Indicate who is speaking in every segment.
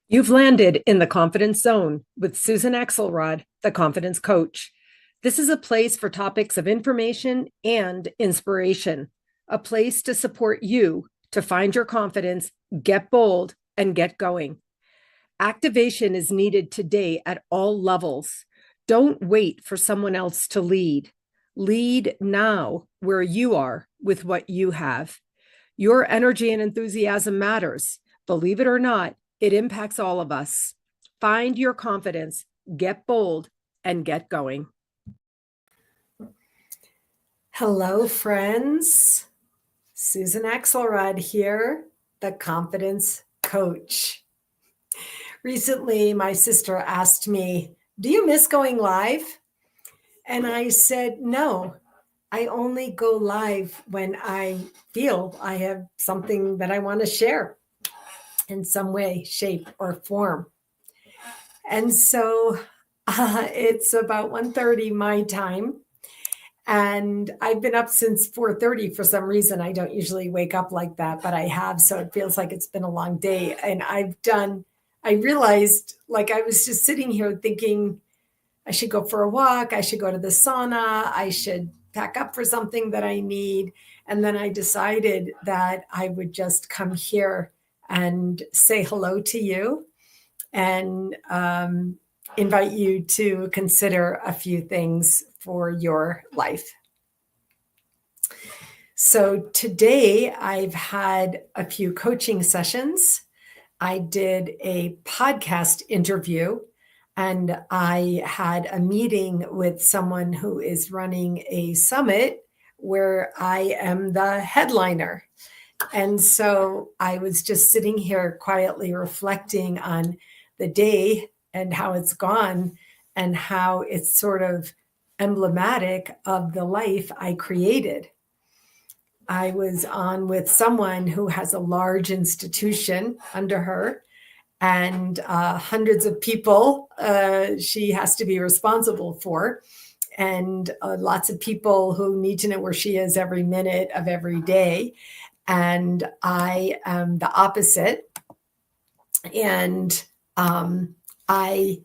Speaker 1: You've landed in the confidence zone with Susan Axelrod, the confidence coach. This is a place for topics of information and inspiration, a place to support you to find your confidence, get bold, and get going. Activation is needed today at all levels. Don't wait for someone else to lead. Lead now where you are with what you have. Your energy and enthusiasm matters. Believe it or not, it impacts all of us. Find your confidence, get bold, and get going.
Speaker 2: Hello, friends. Susan Axelrod here, the confidence coach. Recently, my sister asked me, "Do you miss going live?" And I said, "No, I only go live when I feel I have something that I want to share in some way, shape, or form." And so it's about 1:30 my time. And I've been up since 4:30 for some reason. I don't usually wake up like that, but I have. So it feels like it's been a long day. And I realized like I was just sitting here thinking I should go for a walk. I should go to the sauna. I should pack up for something that I need. And then I decided that I would just come here and say hello to you and invite you to consider a few things for your life. So today I've had a few coaching sessions. I did a podcast interview and I had a meeting with someone who is running a summit where I am the headliner. And so I was just sitting here quietly reflecting on the day and how it's gone and how it's sort of emblematic of the life I created. I was on with someone who has a large institution under her and hundreds of people she has to be responsible for, and lots of people who need to know where she is every minute of every day. And I am the opposite. And I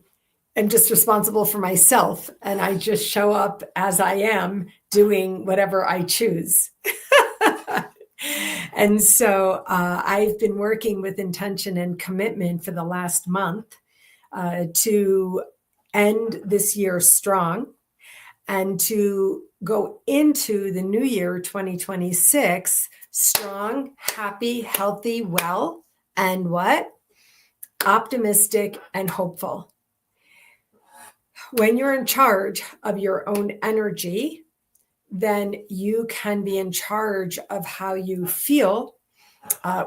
Speaker 2: am just responsible for myself. And I just show up as I am doing whatever I choose. And so I've been working with intention and commitment for the last month to end this year strong and to go into the new year 2026 strong, happy, healthy, well, and what? Optimistic and hopeful. When you're in charge of your own energy, then you can be in charge of how you feel,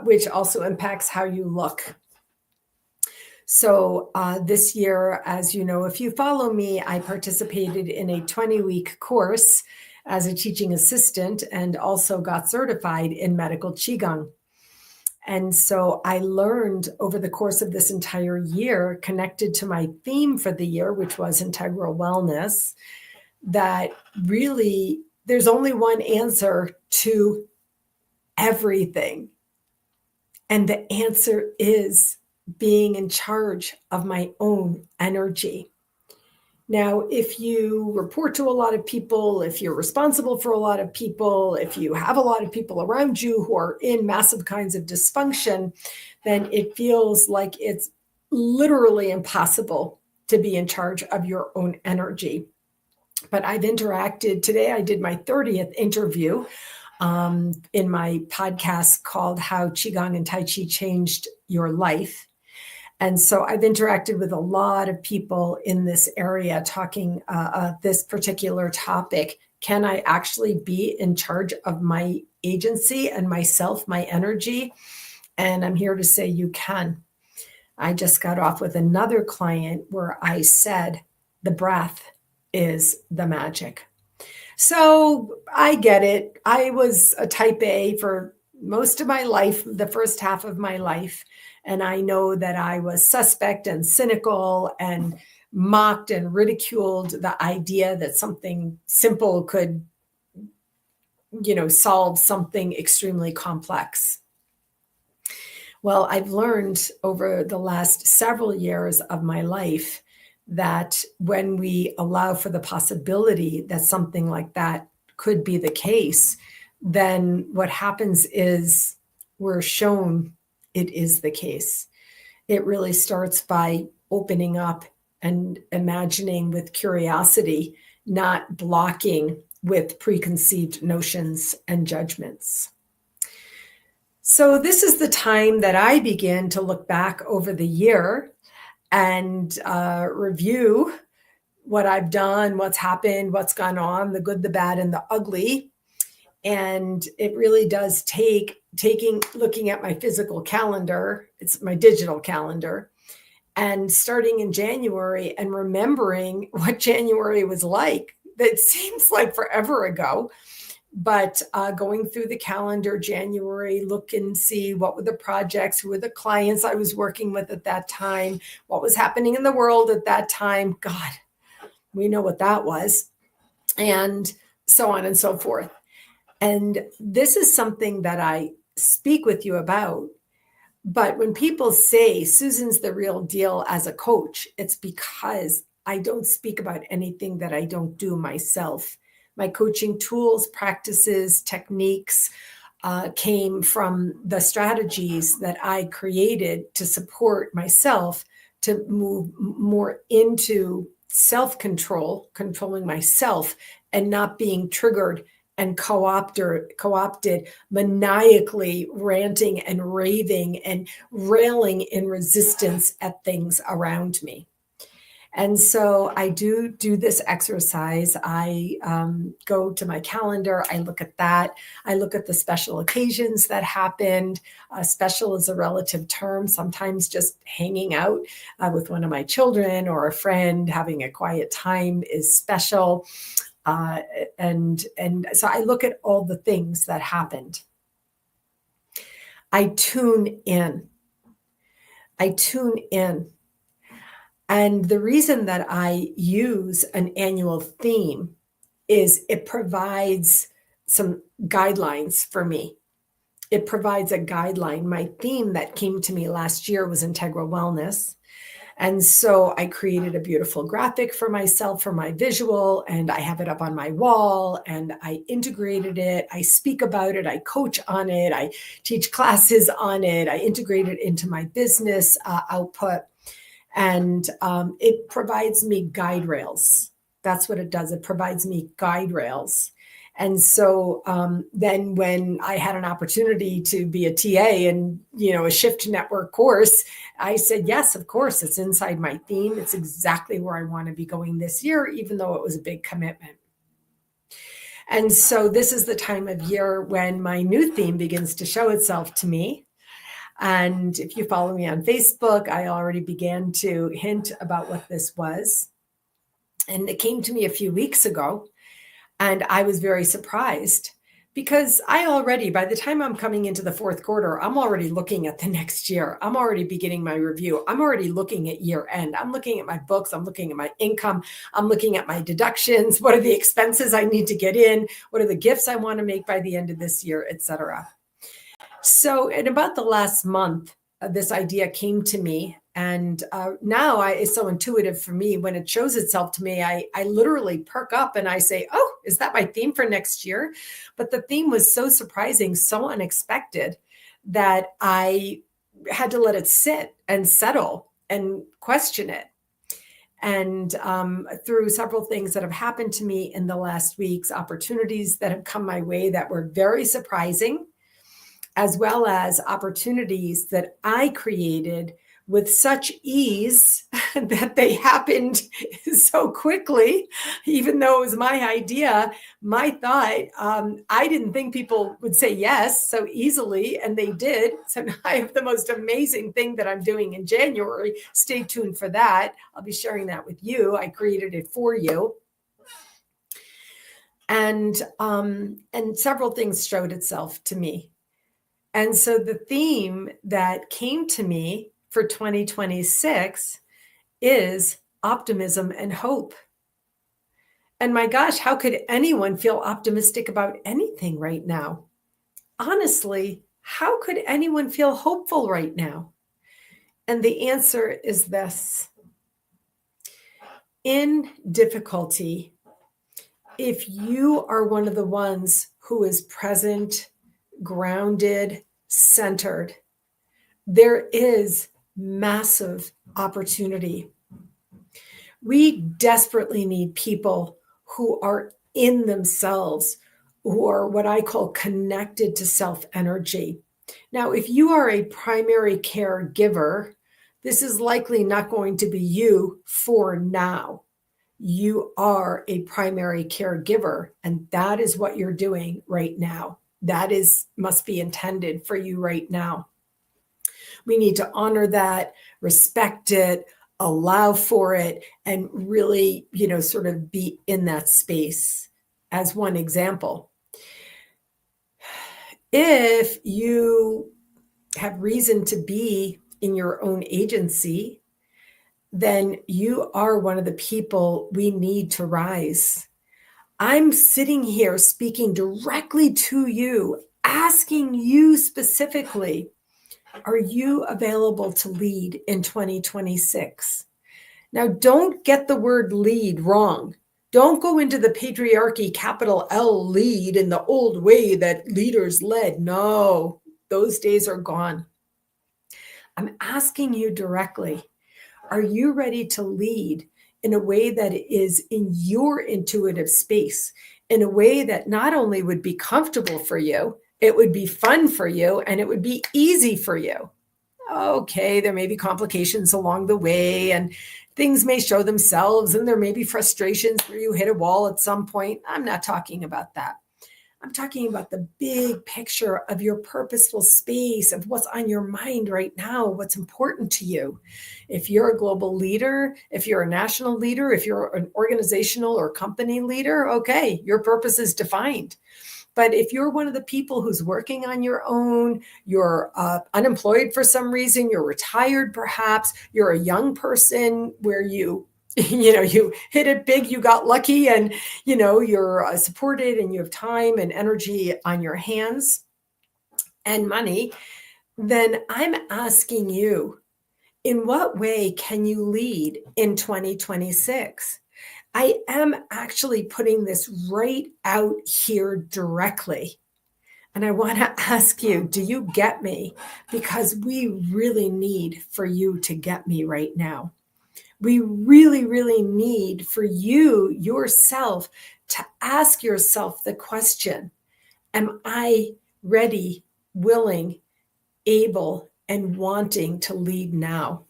Speaker 2: which also impacts how you look. So this year, as you know, if you follow me, I participated in a 20-week course as a teaching assistant and also got certified in medical Qigong. And so I learned over the course of this entire year, connected to my theme for the year, which was integral wellness, that really there's only one answer to everything. And the answer is being in charge of my own energy. Now, if you report to a lot of people, if you're responsible for a lot of people, if you have a lot of people around you who are in massive kinds of dysfunction, then it feels like it's literally impossible to be in charge of your own energy. But I've interacted today. I did my 30th interview in my podcast called How Qigong and Tai Chi Changed Your Life. And so I've interacted with a lot of people in this area talking this particular topic. Can I actually be in charge of my agency and myself, my energy? And I'm here to say you can. I just got off with another client where I said the breath is the magic. So I get it. I was a type A for most of my life, the first half of my life. And I know that I was suspect and cynical and mocked and ridiculed the idea that something simple could, solve something extremely complex. Well, I've learned over the last several years of my life that when we allow for the possibility that something like that could be the case, then what happens is we're shown it is the case. It really starts by opening up and imagining with curiosity, not blocking with preconceived notions and judgments. So this is the time that I begin to look back over the year and review what I've done, what's happened, what's gone on, the good, the bad, and the ugly. And it really does looking at my physical calendar, it's my digital calendar, and starting in January and remembering what January was like. That seems like forever ago. But going through the calendar, January, look and see what were the projects, who were the clients I was working with at that time, what was happening in the world at that time. God, we know what that was. And so on and so forth. And this is something that I speak with you about. But when people say Susan's the real deal as a coach, it's because I don't speak about anything that I don't do myself. My coaching tools, practices, techniques came from the strategies that I created to support myself to move more into self-control, controlling myself and not being triggered and co-opted, maniacally ranting and raving and railing in resistance at things around me. And so I do this exercise. I go to my calendar. I look at that. I look at the special occasions that happened. Special is a relative term. Sometimes just hanging out with one of my children or a friend, having a quiet time is special. And so I look at all the things that happened. I tune in. And the reason that I use an annual theme is it provides some guidelines for me. It provides a guideline. My theme that came to me last year was integral wellness. And so I created a beautiful graphic for myself, for my visual, and I have it up on my wall, and I integrated it. I speak about it. I coach on it. I teach classes on it. I integrate it into my business output. And it provides me guide rails. That's what it does. It provides me guide rails. And so then when I had an opportunity to be a TA in, a Shift Network course, I said, yes, of course, it's inside my theme. It's exactly where I want to be going this year, even though it was a big commitment. And so this is the time of year when my new theme begins to show itself to me. And if you follow me on Facebook, I already began to hint about what this was. And it came to me a few weeks ago. And I was very surprised because by the time I'm coming into the fourth quarter, I'm already looking at the next year. I'm already beginning my review. I'm already looking at year end. I'm looking at my books. I'm looking at my income. I'm looking at my deductions. What are the expenses I need to get in? What are the gifts I want to make by the end of this year, et cetera. So in about the last month, this idea came to me. And now it's so intuitive for me. When it shows itself to me, I literally perk up and I say, oh, is that my theme for next year? But the theme was so surprising, so unexpected that I had to let it sit and settle and question it. And through several things that have happened to me in the last weeks, opportunities that have come my way that were very surprising, as well as opportunities that I created with such ease that they happened so quickly, even though it was my idea, my thought. I didn't think people would say yes so easily, and they did. So now I have the most amazing thing that I'm doing in January. Stay tuned for that. I'll be sharing that with you. I created it for you. And several things showed itself to me. And so the theme that came to me for 2026 is optimism and hope. And my gosh, how could anyone feel optimistic about anything right now? Honestly, how could anyone feel hopeful right now? And the answer is this. In difficulty, if you are one of the ones who is present, grounded, centered, there is massive opportunity. We desperately need people who are in themselves, who are what I call connected to self energy. Now, if you are a primary caregiver, this is likely not going to be you for now. You are a primary caregiver, and that is what you're doing right now. That must be intended for you right now. We need to honor that, respect it, allow for it, and really, sort of be in that space. As one example, if you have reason to be in your own agency, then you are one of the people we need to rise. I'm sitting here speaking directly to you, asking you specifically, are you available to lead in 2026? Now, don't get the word lead wrong. Don't go into the patriarchy, capital L, lead in the old way that leaders led. No, those days are gone. I'm asking you directly, are you ready to lead in a way that is in your intuitive space, in a way that not only would be comfortable for you, it would be fun for you, and it would be easy for you? Okay, there may be complications along the way, and things may show themselves, and there may be frustrations where you hit a wall at some point. I'm not talking about that. I'm talking about the big picture of your purposeful space, of what's on your mind right now, what's important to you. If you're a global leader, if you're a national leader, if you're an organizational or company leader, okay, your purpose is defined. But if you're one of the people who's working on your own, you're unemployed for some reason, you're retired perhaps, you're a young person where you hit it big, you got lucky, and you're supported, and you have time and energy on your hands and money, then I'm asking you, in what way can you lead in 2026? I am actually putting this right out here directly. And I want to ask you, do you get me? Because we really need for you to get me right now. We really, really need for you yourself to ask yourself the question, am I ready, willing, able, and wanting to lead now?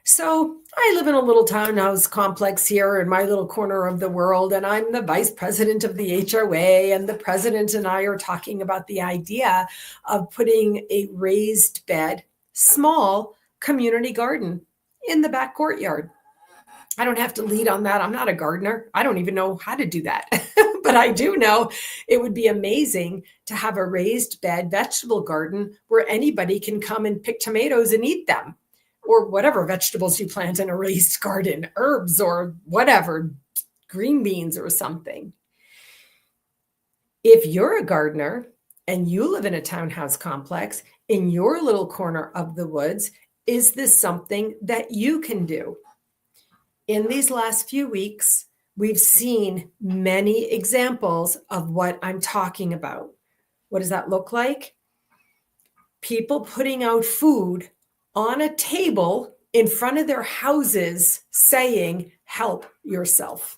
Speaker 2: So I live in a little townhouse complex here in my little corner of the world, and I'm the vice president of the HOA, and the president and I are talking about the idea of putting a raised bed, small community garden in the back courtyard. I don't have to lead on that. I'm not a gardener. I don't even know how to do that. But I do know it would be amazing to have a raised bed vegetable garden where anybody can come and pick tomatoes and eat them, or whatever vegetables you plant in a raised garden, herbs or whatever, green beans or something. If you're a gardener and you live in a townhouse complex in your little corner of the woods, is this something that you can do? In these last few weeks, we've seen many examples of what I'm talking about. What does that look like? People putting out food on a table in front of their houses saying, help yourself.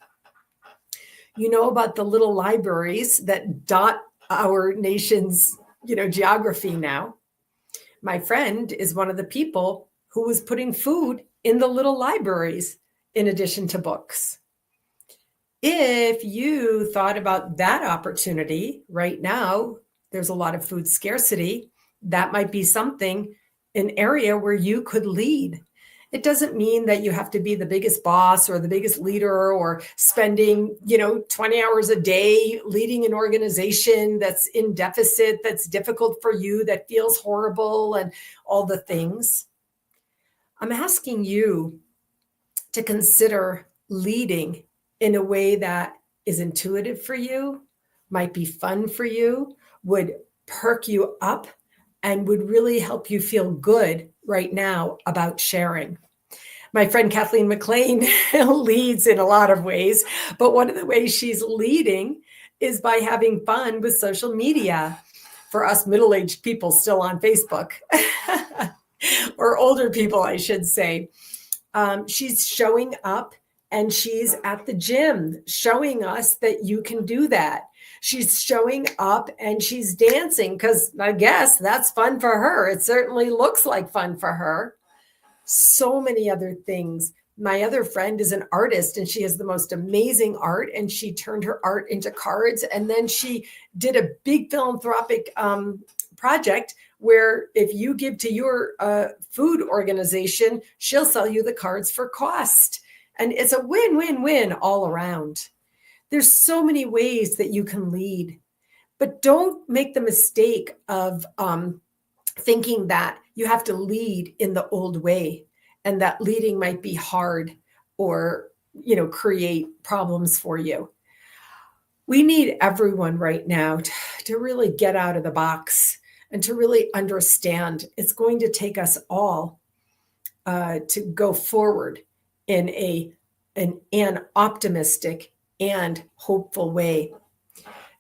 Speaker 2: You know about the little libraries that dot our nation's, geography now. My friend is one of the people who was putting food in the little libraries in addition to books. If you thought about that opportunity right now, there's a lot of food scarcity. That might be something, an area where you could lead. It doesn't mean that you have to be the biggest boss or the biggest leader or spending, 20 hours a day leading an organization that's in deficit, that's difficult for you, that feels horrible, and all the things. I'm asking you to consider leading in a way that is intuitive for you, might be fun for you, would perk you up, and would really help you feel good right now about sharing. My friend Kathleen McLean leads in a lot of ways, but one of the ways she's leading is by having fun with social media. For us middle-aged people still on Facebook, or older people, I should say. She's showing up and she's at the gym showing us that you can do that. She's showing up and she's dancing because I guess that's fun for her. It certainly looks like fun for her. So many other things. My other friend is an artist and she has the most amazing art, and she turned her art into cards. And then she did a big philanthropic project where if you give to your food organization, she'll sell you the cards for cost. And it's a win-win-win all around. There's so many ways that you can lead, but don't make the mistake of thinking that you have to lead in the old way and that leading might be hard or, create problems for you. We need everyone right now to really get out of the box and to really understand it's going to take us all to go forward in an optimistic and hopeful way.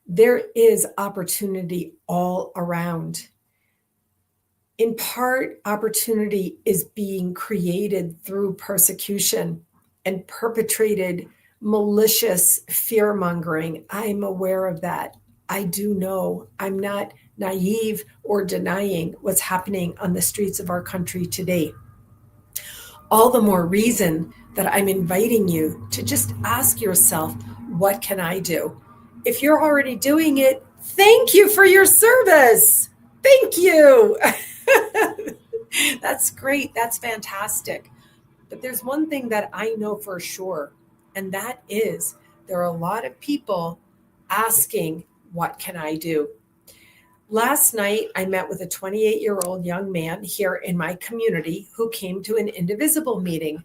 Speaker 2: There is opportunity all around. In part, opportunity is being created through persecution and perpetrated malicious fear mongering. I'm aware of that. I do know. I'm not naive or denying what's happening on the streets of our country today. All the more reason that I'm inviting you to just ask yourself, what can I do? If you're already doing it, thank you for your service. Thank you. That's great. That's fantastic. But there's one thing that I know for sure, and that is there are a lot of people asking, what can I do? Last night, I met with a 28-year-old young man here in my community who came to an Indivisible meeting.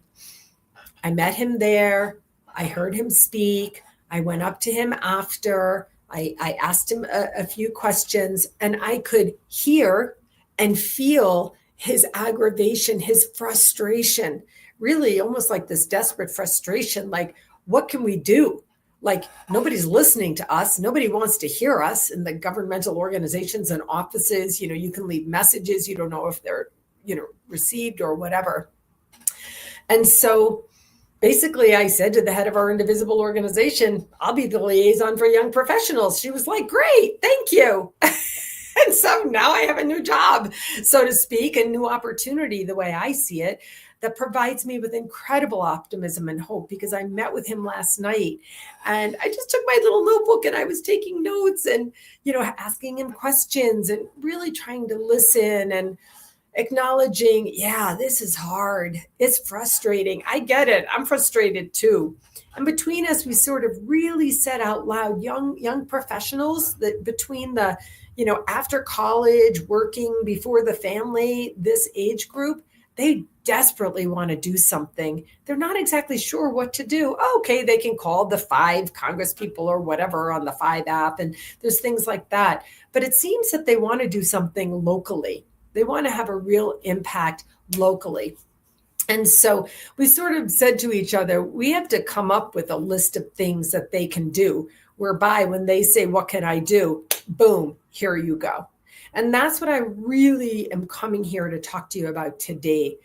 Speaker 2: I met him there. I heard him speak. I went up to him after. I asked him a few questions, and I could hear and feel his aggravation, his frustration, really almost like this desperate frustration, like, what can we do? Like, nobody's listening to us. Nobody wants to hear us in the governmental organizations and offices. You can leave messages. You don't know if they're, received or whatever. And so basically I said to the head of our Indivisible organization, I'll be the liaison for young professionals. She was like, great, thank you. And so now I have a new job, so to speak, a new opportunity, the way I see it, that provides me with incredible optimism and hope, because I met with him last night and I just took my little notebook and I was taking notes and, asking him questions and really trying to listen and acknowledging, yeah, this is hard. It's frustrating. I get it. I'm frustrated too. And between us, we sort of really said out loud, young professionals that between the, after college, working before the family, this age group, they desperately want to do something. They're not exactly sure what to do. Okay, they can call the 5 Congress people or whatever on the 5 app, and there's things like that. But it seems that they want to do something locally. They want to have a real impact locally. And so we sort of said to each other, we have to come up with a list of things that they can do, whereby when they say, what can I do? Boom, here you go. And that's what I really am coming here to talk to you about today.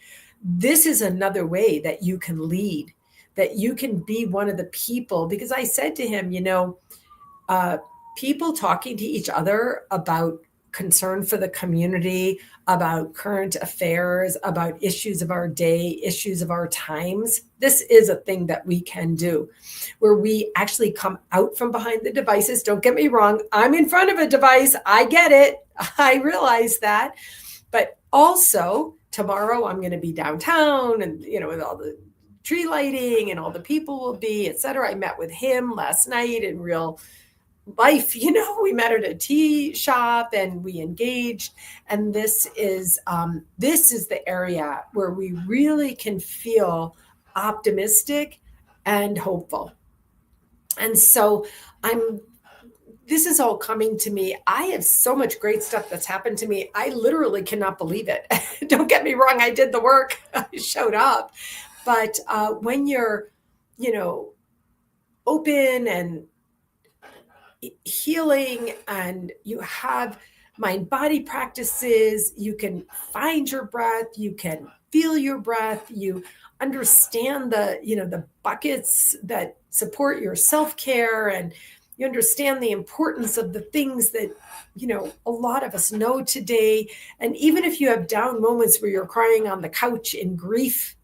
Speaker 2: This is another way that you can lead, that you can be one of the people, because I said to him, people talking to each other about concern for the community, about current affairs, about issues of our day, issues of our times. This is a thing that we can do, where we actually come out from behind the devices. Don't get me wrong. I'm in front of a device. I get it. I realize that. But also tomorrow I'm going to be downtown and, with all the tree lighting and all the people will be, et cetera. I met with him last night in real life. We met at a tea shop and we engaged. And this is the area where we really can feel optimistic and hopeful. And so I'm this is all coming to me. I have so much great stuff that's happened to me. I literally cannot believe it. Don't get me wrong. I did the work. I showed up. But when you're, open and healing, and you have mind body practices, you can find your breath, you can feel your breath, you understand the buckets that support your self-care, and you understand the importance of the things that a lot of us know today. And even if you have down moments where you're crying on the couch in grief,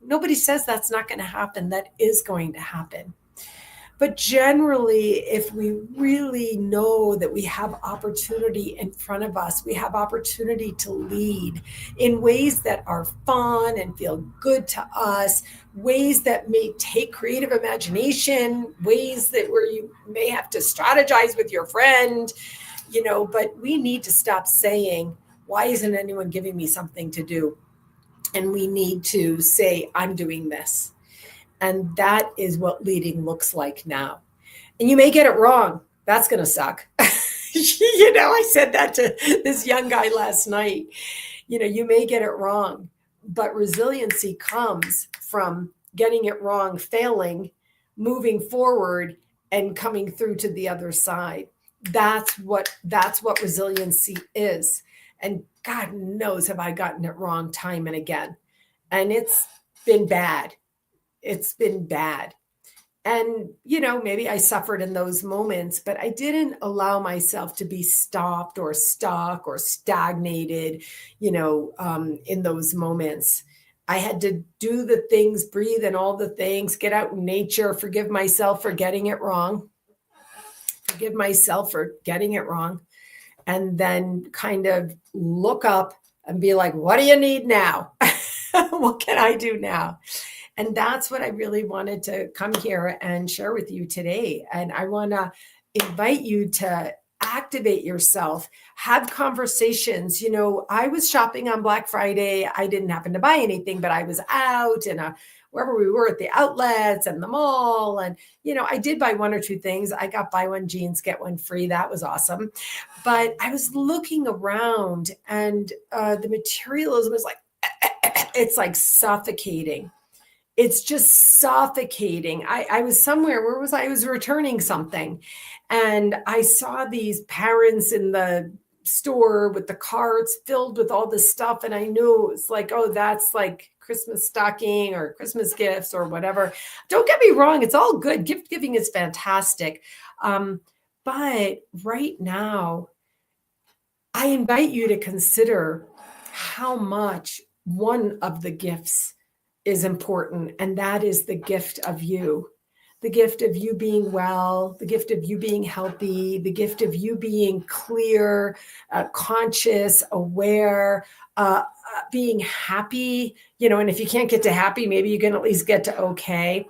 Speaker 2: nobody says that's not going to happen. That is going to happen. But generally, if we really know that we have opportunity in front of us, we have opportunity to lead in ways that are fun and feel good to us, ways that may take creative imagination, ways that where you may have to strategize with your friend, but we need to stop saying, why isn't anyone giving me something to do? And we need to say, I'm doing this. And that is what leading looks like now. And you may get it wrong. That's going to suck. I said that to this young guy last night. You may get it wrong, but resiliency comes from getting it wrong, failing, moving forward, and coming through to the other side. That's what resiliency is. And God knows have I gotten it wrong time and again. And it's been bad. It's been bad. And, maybe I suffered in those moments, but I didn't allow myself to be stopped or stuck or stagnated, in those moments. I had to do the things, breathe in all the things, get out in nature, forgive myself for getting it wrong, and then kind of look up and be like, what do you need now? What can I do now? And that's what I really wanted to come here and share with you today. And I want to invite you to activate yourself, have conversations. I was shopping on Black Friday. I didn't happen to buy anything, but I was out and wherever we were at the outlets and the mall. And, I did buy one or two things. I got buy one jeans, get one free. That was awesome. But I was looking around and the materialism is like, it's like suffocating. It's just suffocating. I was somewhere, where was I? I was returning something. And I saw these parents in the store with the carts filled with all this stuff. And I knew it was like, oh, that's like Christmas stocking or Christmas gifts or whatever. Don't get me wrong. It's all good. Gift giving is fantastic. But right now, I invite you to consider how much one of the gifts is important, and that is the gift of you. The gift of you being well, the gift of you being healthy, the gift of you being clear, conscious, aware, being happy, and if you can't get to happy, maybe you can at least get to okay.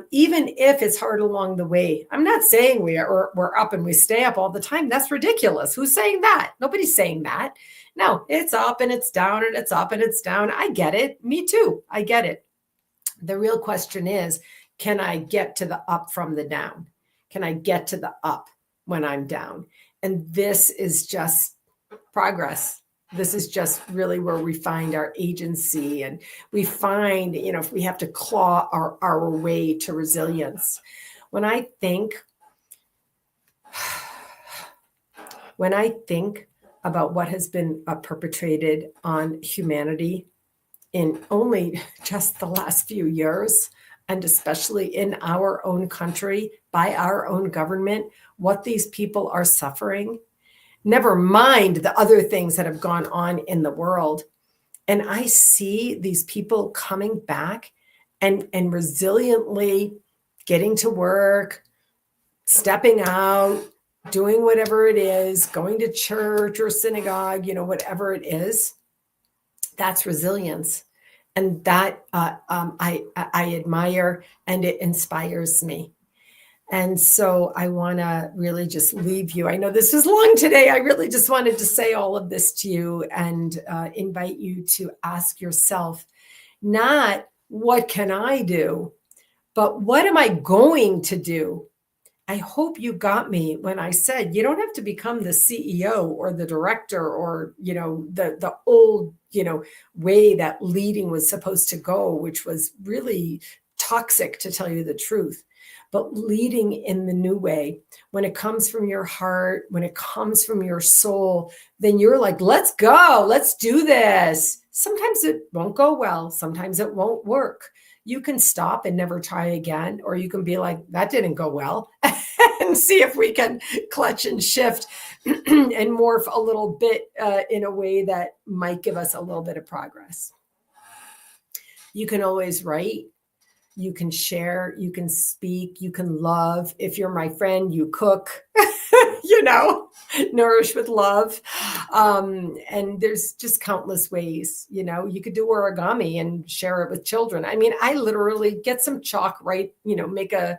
Speaker 2: Even if it's hard along the way. I'm not saying we're up and we stay up all the time. That's ridiculous. Who's saying that? Nobody's saying that. No, it's up and it's down and it's up and it's down. I get it. Me too. I get it. The real question is, can I get to the up from the down? Can I get to the up when I'm down? And this is just progress. This is just really where we find our agency, and we find, if we have to claw our way to resilience. When I think about what has been perpetrated on humanity in only just the last few years, and especially in our own country, by our own government, what these people are suffering, never mind the other things that have gone on in the world. And I see these people coming back and resiliently getting to work, stepping out, doing whatever it is, going to church or synagogue, whatever it is. That's resilience. And that I admire, and it inspires me. And so I want to really just leave you. I know this was long today. I really just wanted to say all of this to you and invite you to ask yourself, not what can I do, but what am I going to do I hope you got me when I said you don't have to become the CEO or the director or, the old, way that leading was supposed to go, which was really toxic, to tell you the truth. But leading in the new way, when it comes from your heart, when it comes from your soul, then you're like, let's go, let's do this. Sometimes it won't go well. Sometimes it won't work. You can stop and never try again, or you can be like, that didn't go well, and see if we can clutch and shift and morph a little bit in a way that might give us a little bit of progress. You can always write. You can share, you can speak, you can love. If you're my friend, you cook, nourish with love. And there's just countless ways, you could do origami and share it with children. I mean, I literally get some chalk, right? Make a,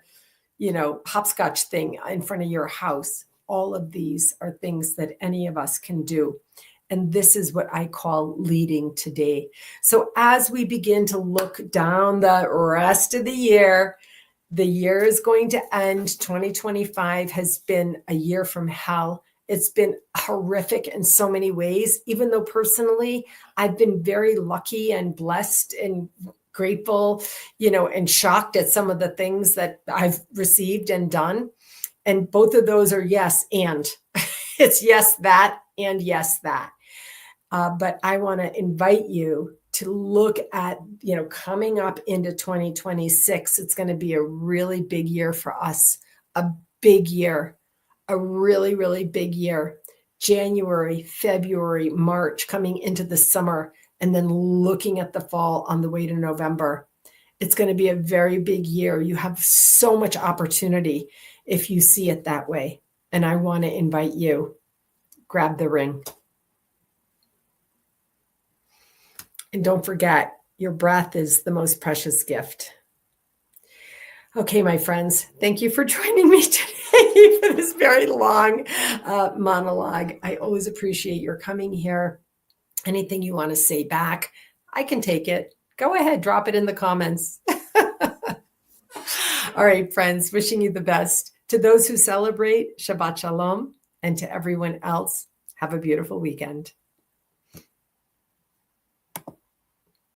Speaker 2: hopscotch thing in front of your house. All of these are things that any of us can do. And this is what I call leading today. So as we begin to look down the rest of the year is going to end. 2025 has been a year from hell. It's been horrific in so many ways, even though personally, I've been very lucky and blessed and grateful, and shocked at some of the things that I've received and done. And both of those are yes, and it's yes, that, and yes, that. But I want to invite you to look at, coming up into 2026. It's going to be a really big year for us, a big year, a really, really big year. January, February, March, coming into the summer, and then looking at the fall on the way to November. It's going to be a very big year. You have so much opportunity if you see it that way. And I want to invite you, grab the ring. And don't forget, your breath is the most precious gift. Okay, my friends, thank you for joining me today for this very long monologue. I always appreciate your coming here. Anything you want to say back, I can take it. Go ahead, drop it in the comments. All right, friends, wishing you the best. To those who celebrate, Shabbat Shalom. And to everyone else, have a beautiful weekend.